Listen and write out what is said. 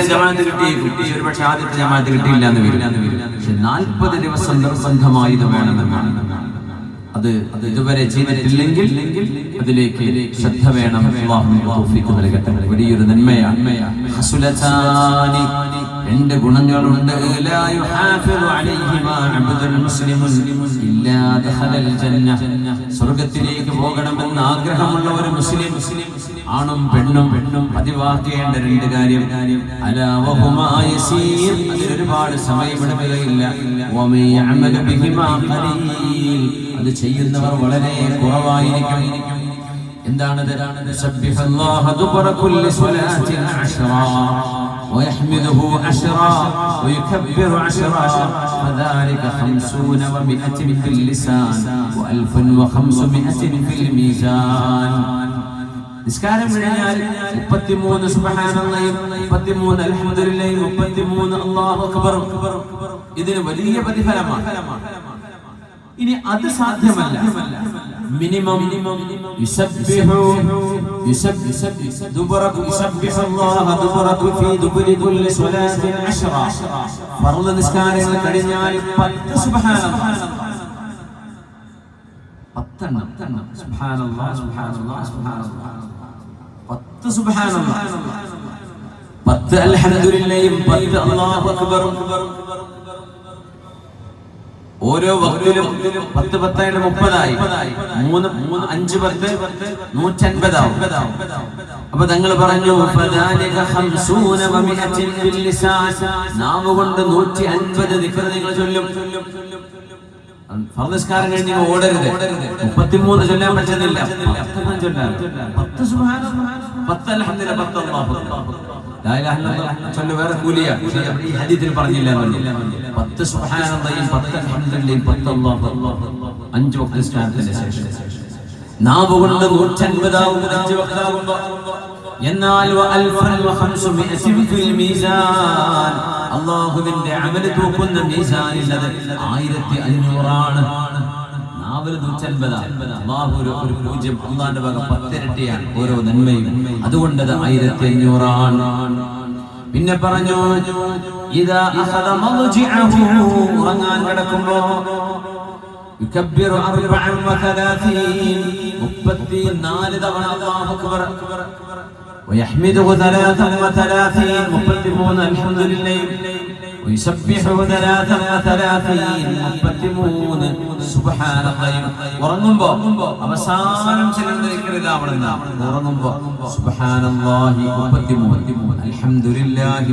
ജമാഅത്ത് കിട്ടിയേക്കും, ഒരുപക്ഷെ ആദ്യത്തെ ജമാഅത്ത് കിട്ടിയില്ല എന്ന് വരും. പക്ഷെ 40 ദിവസം നിർബന്ധമായി ഇത് വേണമെന്നാണ്. അത് ഇതുവരെ ചെയ്തിട്ടില്ലെങ്കിൽ അതിലേക്ക് ശ്രദ്ധ വേണം. അല്ലാഹു തൗഫീഖ് നൽകട്ടെ. വലിയൊരു നന്മയാണ്. ഹസുലതാനി, രണ്ട് ഗുണങ്ങളുണ്ട്. ലാ യുഹാഫിദു അലൈഹിമാ അബ്ദുൽ മുസ്ലിമുൻ ഇല്ലാ ദഖലൽ ജന്ന. സ്വർഗ്ഗത്തിലേക്ക് പോകണമെന്ന് ആഗ്രഹമുള്ള ഒരു മുസ്ലിം ആണും പെണ്ണും പതിവാക്കേണ്ട രണ്ട് കാര്യം. അലാ വഹുമാ യസീർ, ഒരുപാട് സമയമെടുക്കുകയില്ല. വമൻ യഅമൽ ബിഹിമാ ഖലീൽ, അത് ചെയ്യുന്നവർ വളരെ കുറവായിരിക്കും. എന്താണത്? സബ്ബിഹല്ലാഹ ദുബറ കുല്ലി സ്വലാത്തിൻ അശ്റാ വയഹ്മിദുഹു അശ്റാ വയുകബ്ബിറു അശ്റാ ഫദാലിക 50 و100 ഫിൽ ലിസാൻ و1500 ഫിൽ മീസാൻ. നിസ്കാരം കഴിഞ്ഞാൽ 33 സുബ്ഹാനല്ലാഹ്, 33 അൽഹംദുലില്ലാഹ്, 33 അല്ലാഹു അക്ബർ. ഇതിന് വലിയ പ്രതിഫലമാണ്. ഇനി അത് സാധ്യമല്ല, മിനിമം യുസബ്ബിഹു അല്ലാഹ ദുബറ ഫീ ദുബരി കുല്ലി സ്വലാത്തിൻ അശ്റാ. ഫർള് നിസ്കാരങ്ങൾ കഴിഞ്ഞാൽ 10 സുബ്ഹാനല്ലാഹ്, 10 സുബ്ഹാനല്ലാഹ് സുബ്ഹാനല്ലാഹ് സുബ്ഹാനല്ലാഹ്, 10 സുബ്ഹാനല്ലാഹ്, 10 അൽഹംദുലില്ലാഹ്, 10 അല്ലാഹു അക്ബർ. ഓരോ വക്തിലും 10 10 30 3 5 10 150 ആവും. അപ്പൊ തങ്ങൾ പറഞ്ഞു ഫദാലിക 50 و100 ഫിൽ ലിസാൻ. നാവ് കൊണ്ട് 150 ദിക്ർ നിങ്ങൾ ചൊല്ലും. ഫർദ് നിസ്കാരം കഴിഞ്ഞ് ഓടരുത്. 33 ചൊല്ലാൻ പറ്റുന്നില്ല, 10 ചൊല്ലാൻ. 10 സുബ്ഹാനല്ലാഹ്, 10 അൽഹംദുലില്ലാഹ്, 10 അല്ലാഹു അക്ബർ. ലാ ഇലാഹ ഇല്ലല്ലാഹ് ചൊല്ല് വേറെ കൂലിയാ. ഈ ഹദീസിൽ പറഞ്ഞില്ല. 10 സുബ്ഹാനല്ലാഹ്, 10 അൽഹംദുലില്ലാഹ്, 10 അല്ലാഹു അക്ബർ. 5 വക്ത് നിസ്കാരത്തിന്റെ ശേഷം നാവ് കൊണ്ട് 150 ആവും 5 വക്ത് ആവുമ്പോൾ. എന്നാൽ و1500 ഫിൽ മീസാൻ, അല്ലാഹുവിന്റെ അമൽ തൂക്കുന്ന മീസാനിൽ അത് 1500 ആണ്. നാവിൽ 150, അല്ലാഹു ഒരു 0, അല്ലാഹുവിന്റെ വക 10 ഇരട്ടിയാണ് ഓരോ നന്മയും. അതുകൊണ്ട് അത് 1500 ആണ്. പിന്നെ പറഞ്ഞു ഇദാ അഖദ മദ്ജിഅഹു, ഉറങ്ങാൻ കിടക്കുമ്പോൾ യുകബ്ബിറു 34 തവണ അല്ലാഹു അക്ബർ. ويحمده 33 الحمد لله ويسبحه 33 سبحان الله. ഉറങ്ങുമ്പോ അവസാനം ചെല്ലുന്ന ദിക്ർ ഇതാവണം. ഉറങ്ങുമ്പോ സുബ്ഹാനല്ലാഹി 33 അൽഹംദുലില്ലാഹി